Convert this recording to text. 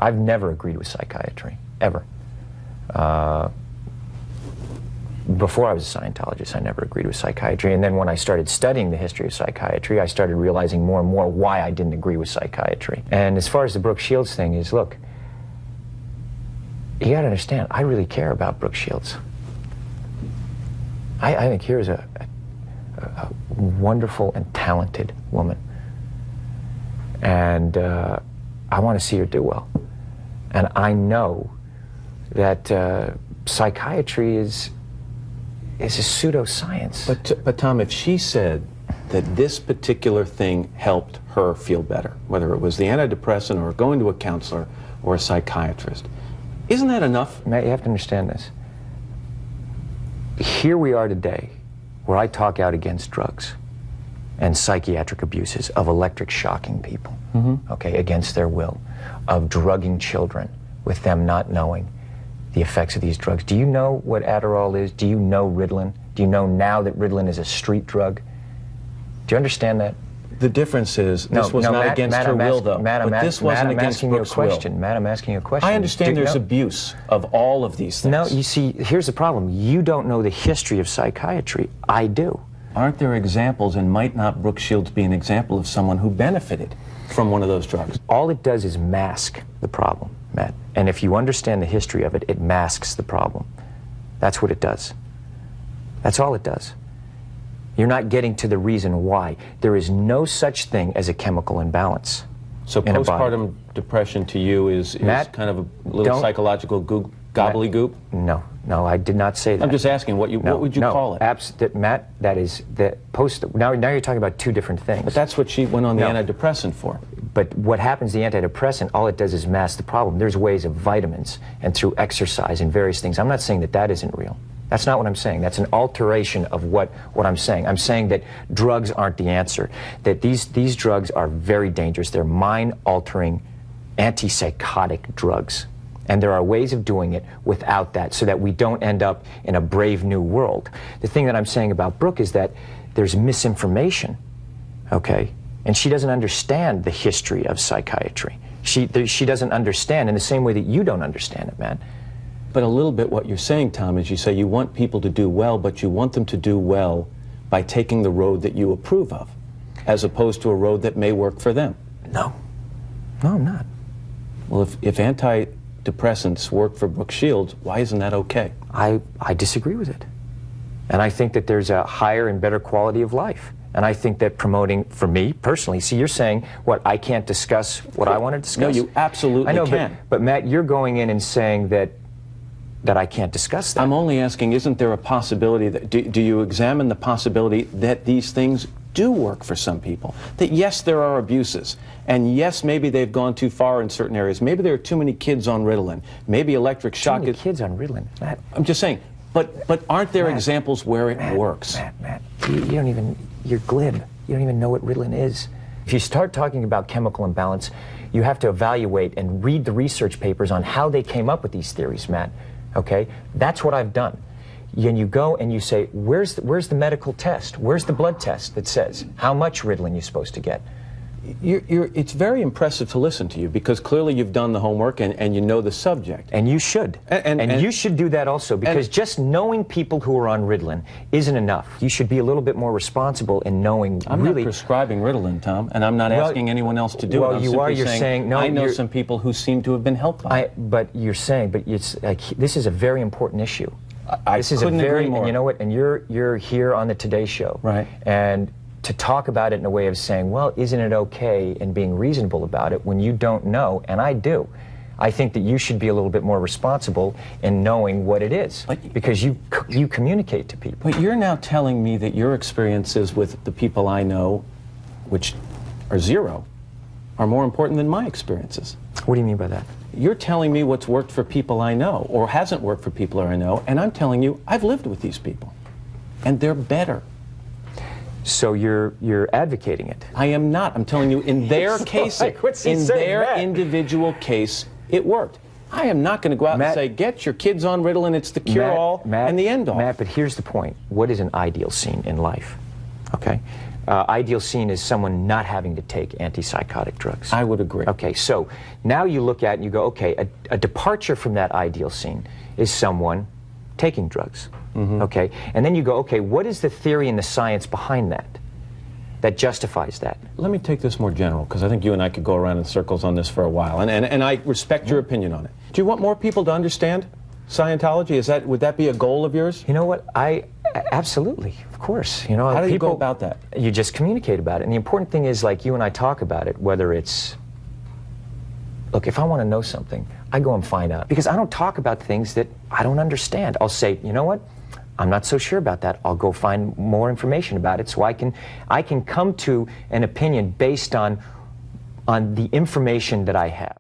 I've never agreed with psychiatry, ever. Before I was a Scientologist, I never agreed with psychiatry. And then when I started studying the history of psychiatry, I started realizing more and more why I didn't agree with psychiatry. And as far as the Brooke Shields thing is, look, you gotta understand, I really care about Brooke Shields. I think here's a wonderful and talented woman. And I want to see her do well. And I know that psychiatry is a pseudoscience. But Tom, if she said that this particular thing helped her feel better, whether it was the antidepressant or going to a counselor or a psychiatrist, isn't that enough? Matt, you have to understand this. Here we are today, where I talk out against drugs and psychiatric abuses of electric shocking people, okay, against their will, of drugging children with them not knowing the effects of these drugs. Do you know what Adderall is? Do you know Ritalin? Do you know now that Ritalin is a street drug? Do you understand that? The difference is, this was not against her will, though. But this wasn't against Brooke's will. Matt, I'm asking you a question. I understand there's abuse of all of these things. No, you see, here's the problem. You don't know the history of psychiatry. I do. Aren't there examples, and might not Brooke Shields be an example of someone who benefited from one of those drugs? All it does is mask the problem, Matt. And if you understand the history of it, it masks the problem. That's what it does. That's all it does. You're not getting to the reason why. There is no such thing as a chemical imbalance. So postpartum depression to you is Matt, kind of a little psychological gobbledygook? No, I did not say that. I'm just asking, what would you call it? Matt, that is the now you're talking about two different things. But that's what she went on the antidepressant for. But what happens, the antidepressant, all it does is mask the problem. There's ways of vitamins and through exercise and various things. I'm not saying that that isn't real. That's not what I'm saying. That's an alteration of what I'm saying. I'm saying that drugs aren't the answer, that these drugs are very dangerous. They're mind-altering, antipsychotic drugs. And there are ways of doing it without that so that we don't end up in a brave new world. The thing that I'm saying about Brooke is that there's misinformation, okay? And she doesn't understand the history of psychiatry. She doesn't understand in the same way that you don't understand it, man. But a little bit what you're saying, Tom, is you say you want people to do well, but you want them to do well by taking the road that you approve of, as opposed to a road that may work for them. No, I'm not. Well, if antidepressants work for Brooke Shields, why isn't that okay? I disagree with it. And I think that there's a higher and better quality of life. And I think that promoting, for me personally, see, you're saying, what, I can't discuss what I want to discuss? No, you absolutely can. But Matt, you're going in and saying that I can't discuss that. I'm only asking, isn't there a possibility that, do you examine the possibility that these things do work for some people? That yes, there are abuses, and yes, maybe they've gone too far in certain areas. Maybe there are too many kids on Ritalin. Maybe electric shock Too many kids on Ritalin, Matt. I'm just saying, but aren't there examples where it works? Matt, you don't even, you're glib. You don't even know what Ritalin is. If you start talking about chemical imbalance, you have to evaluate and read the research papers on how they came up with these theories, Matt. Okay, that's what I've done. And you go and you say, where's the medical test? Where's the blood test that says how much Ritalin you're supposed to get? It's very impressive to listen to you, because clearly you've done the homework and you know the subject. And you should. And you should do that also, because just knowing people who are on Ritalin isn't enough. You should be a little bit more responsible in knowing I'm not prescribing Ritalin, Tom, and I'm not asking anyone else to do it. Well, you're saying no, I know some people who seem to have been helped by it. But it's like, this is a very important issue. I couldn't agree more. And you know what? And you're here on the Today Show. Right. And to talk about it in a way of saying, well, isn't it okay, and being reasonable about it when you don't know, and I do. I think that you should be a little bit more responsible in knowing what it is, because you communicate to people. But you're now telling me that your experiences with the people I know, which are zero, are more important than my experiences. What do you mean by that? You're telling me what's worked for people I know, or hasn't worked for people I know, and I'm telling you I've lived with these people, and they're better. So you're advocating it? I am not. I'm telling you, in their case, in their individual case, it worked. I am not going to go out and say, get your kids on Ritalin, it's the cure-all and the end-all. Matt, but here's the point. What is an ideal scene in life? Okay? ideal scene is someone not having to take antipsychotic drugs. I would agree. Okay, so now you look at it and you go, okay, a departure from that ideal scene is someone taking drugs. Okay, and then you go, okay, what is the theory and the science behind that justifies that? Let me take this more general, because I think you and I could go around in circles on this for a while, and I respect your opinion on it. Do you want more people to understand Scientology? Would that be a goal of yours? You know what? Absolutely, of course. You know, how do you go about that? You just communicate about it, and the important thing is, like, you and I talk about it, whether it's, look, if I want to know something, I go and find out, because I don't talk about things that I don't understand. I'll say, you know what? I'm not so sure about that. I'll go find more information about it, so I can come to an opinion based on the information that I have.